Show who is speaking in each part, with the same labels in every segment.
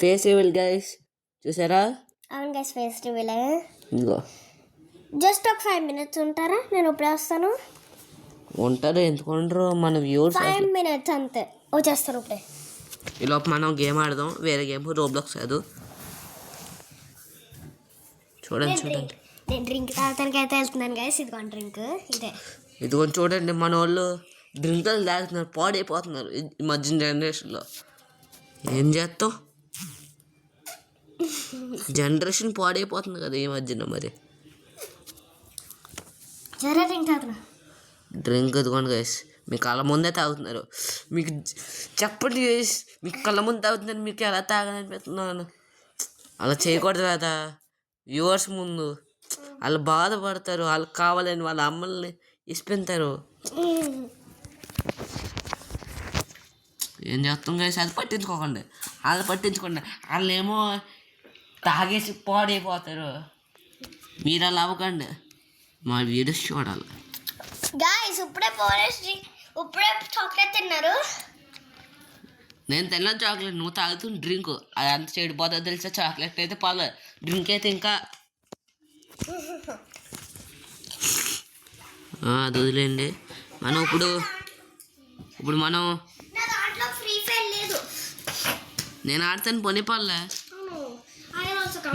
Speaker 1: Festival guys చూసారా?
Speaker 2: అవును guys festival.
Speaker 1: ఇదిగో
Speaker 2: జస్ట్ ఒక 5 minutes ఉంటారా? నేను ఇప్పుడే వస్తాను.
Speaker 1: ఉంటారు, ఎందుకు ఉండరు? మన వ్యూవర్స్
Speaker 2: 5 minutes అంతే వచ్చేస్తారు ఇప్పుడే.
Speaker 1: ఈలోపు మనం గేమ్ ఆడదాం, వేరే గేమ్, రోబ్లాక్స్ కాదు. చూడండి
Speaker 2: నేను డ్రింక్ తాగడానికి అయితే వెళ్తున్నాను గైస్. ఇదిగోండి డ్రింక్,
Speaker 1: ఇదిగోండి చూడండి, మన వాళ్ళు డ్రింకులు తాగుతున్నారు, పాడైపోతున్నారు ఈ మధ్య జనరేషన్లో. ఏం చేస్తాం, జనరేషన్ పాడైపోతుంది కదా ఈ మధ్యన. మరి
Speaker 2: సరే డ్రింక్ తాగుతున్నా.
Speaker 1: డ్రింక్ ఇదిగోండి గైస్, మీ కళ్ళ ముందే తాగుతున్నారు. మీకు చెప్పండి గైస్, మీకు కళ్ళ ముందు తాగుతున్నారు, మీకు ఎలా తాగాలనిపిస్తున్నాను? అలా చేయకూడదు కదా వ్యూవర్స్ ముందు. వాళ్ళు బాధపడతారు, వాళ్ళకి కావాలని వాళ్ళ అమ్మల్ని ఇసిపెడతారు. ఏం చేస్తాం గైస్, అది పట్టించుకోకండి, వాళ్ళు పట్టించుకోండి. వాళ్ళు ఏమో తాగేసి పాడైపోతారు, మీరు అలా అవ్వకండి. మా వీడియోస్ చూడాలి
Speaker 2: గైస్. ఇప్పుడే చాక్లెట్ తిన్నారు.
Speaker 1: నేను తిన్న చాక్లెట్, నువ్వు తాగుతున్న డ్రింక్, అది అంత చెడిపోతుందో తెలుసా? చాక్లెట్ అయితే పాలు, డ్రింక్ అయితే ఇంకా. అది వదిలేండి. మనం ఇప్పుడు మనం నేను ఆడతాను, పని పర్లే.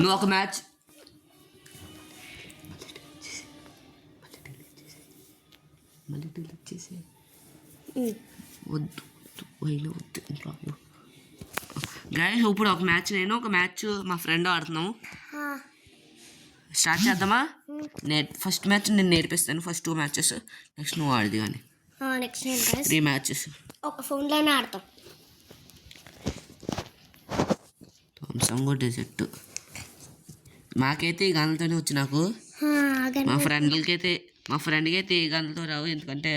Speaker 1: నువ్వు ఒక మ్యాచ్ మళ్ళీ డిలీట్ చేసి వద్దు గైస్. ఇప్పుడు ఒక మ్యాచ్ నేను, ఒక మ్యాచ్ మా ఫ్రెండ్ ఆడుతున్నాము. స్టార్ట్ చేద్దామా? ఫస్ట్ మ్యాచ్ నేను నేర్పిస్తాను, ఫస్ట్ 2 matches, నెక్స్ట్ నువ్వు ఆడది. కానీ
Speaker 2: నెక్స్ట్
Speaker 1: 3 matches
Speaker 2: ఒక ఫోన్లోనే ఆడతాం.
Speaker 1: థామ్సంగ్ డెజర్ట్ మాకైతే ఈ గన్లతోనే వచ్చి నాకు. మా ఫ్రెండ్కి అయితే ఈ గన్లతో రావు, ఎందుకంటే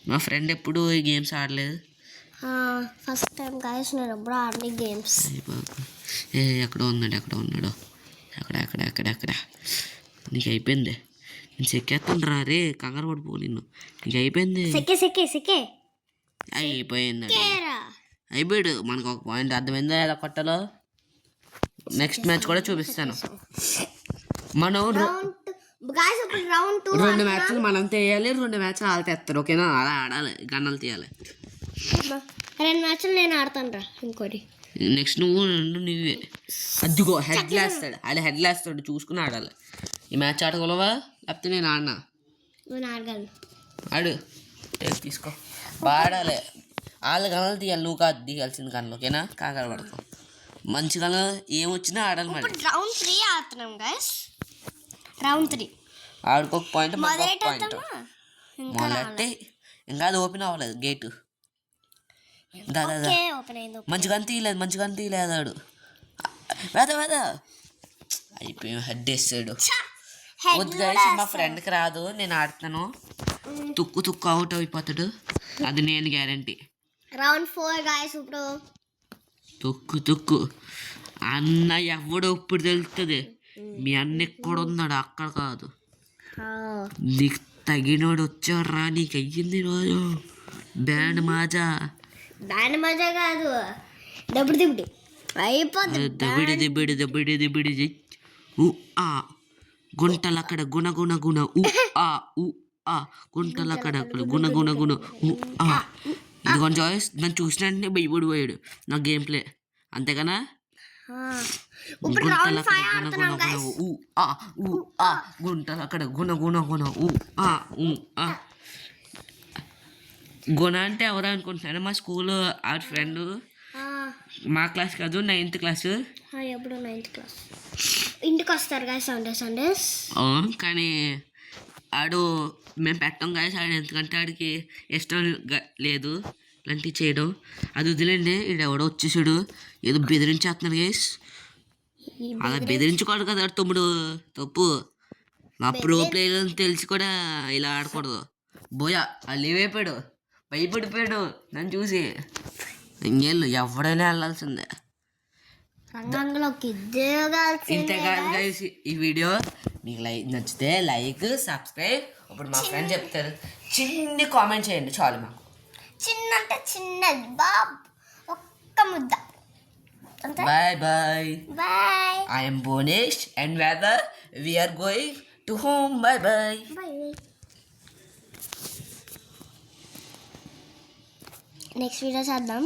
Speaker 1: మా ఫ్రెండ్ ఎప్పుడు ఈ గేమ్స్ ఆడలేదు.
Speaker 2: ఫస్ట్ టైం గైస్ నేను ఎప్పుడు ఆడని గేమ్స్.
Speaker 1: ఎక్కడ ఉన్నాడు ఎక్కడ నీకు అయిపోయింది. నేను చెక్కేస్తుండ్రా రే, కంగారు పడిపో, నిన్ను నీకు అయిపోయింది. అయిపోయాడు. మనకు ఒక పాయింట్ అర్థమైందా ఎలా కొట్టాలో? నెక్స్ట్ మ్యాచ్ కూడా చూపిస్తాను. మనం 2 matches మనం తీయాలి, 2 matches వాళ్ళు తెస్తారు. ఓకేనా? అలా ఆడాలి, గన్నలు తీయాలి.
Speaker 2: 2 matches నేను ఆడతాను రా. ఇంకోటి
Speaker 1: నెక్స్ట్ నువ్వే. అదిగో హెడ్ లేస్తాడు, చూసుకుని ఆడాలి. ఈ మ్యాచ్ ఆడగలవా? లేకపోతే నేను ఆడినా? ఆడు తీసుకో, బాగా ఆడాలి. వాళ్ళు గనలు తీయాలి, నువ్వు కాదు తీయాల్సింది గనలు. ఓకేనా? కాకర పడతావు. మంచి గనలు ఏమొచ్చినా ఆడాలి. మరి
Speaker 2: రౌండ్ 3 ఆడుతున్నాం గైస్. రౌండ్ 3
Speaker 1: ఆడుకోక పాయింట్, పాయింట్ మొదలెట్టే. ఇంకా అది ఓపెన్ అవ్వలేదు గేటు. మంచిగా తీయలేదు ఆడు. వేద అయిపోయి హెడ్ వేస్తాడు. వద్దు గైస్, మా ఫ్రెండ్కి రాదు, నేను ఆడుతాను. తుక్కు అవుట్ అయిపోతాడు, అది నేను గ్యారంటీ.
Speaker 2: Round 4 guys. ఇప్పుడు
Speaker 1: తుక్కు అన్న ఎవడో ఇప్పుడు తెలుస్తుంది. మీ అన్న ఎక్కడ ఉన్నాడు? అక్కడ కాదు, నీకు తగినోడు వచ్చాడు రా. నీకు అయ్యింది రోజు బ్యాండ్ మాజా
Speaker 2: కాదు, దబ్బిడి అయిపోతుంది.
Speaker 1: దబ్బిడి గుంటలక్కడ గుణ గుంటలక్కడ గుణ ఇదిగోండి జాయిస్, నన్ను చూసిన వెంటనే భయపడిపోయాడు నా గేమ్ ప్లే. అంతేగానా? గుంటలక్కడ గుణ అంటే ఎవరు అనుకుంటున్నాను? మా స్కూల్ ఆ ఫ్రెండ్, మా క్లాస్ కాదు, 9th class.
Speaker 2: ఎప్పుడు 9th class ఇంటికి వస్తారు కదా సండేస్.
Speaker 1: కానీ ఆడు మేము పెట్టాం గాయస్. ఆడు ఎందుకంటే ఆడికి ఇష్టం లేదు ఇలాంటివి చేయడం. అది వదిలేండి. ఈడు ఎవడో వచ్చేసాడు, ఏదో బెదిరించేస్తున్నాడు గైస్. అలా బెదిరించుకోడు కదా తమ్ముడు, తప్పు. మా ప్రో ప్లేయర్ అని తెలిసి కూడా ఇలా ఆడకూడదు. బోయా వాళ్ళు ఏమైపోయాడు, భయపడిపోయాడు నన్ను చూసి. ఇంకేళ్ళు ఎవడైనా వెళ్ళాల్సిందే. ఇంతేకాదు గైస్, ఈ వీడియో మీకు నచ్చితే లైక్, సబ్స్క్రైబ్. ఇప్పుడు మా ఫ్రెండ్ చెప్తారు, చిన్న కామెంట్ చేయండి చాలు. మాకు
Speaker 2: చిన్న అంటే చిన్నది బాబ్, ఒక్క ముద్ద అంతే
Speaker 1: bye bye.
Speaker 2: Bye
Speaker 1: I am Bonesh and whether we are going to home. Bye bye.
Speaker 2: Bye next video చేద్దాం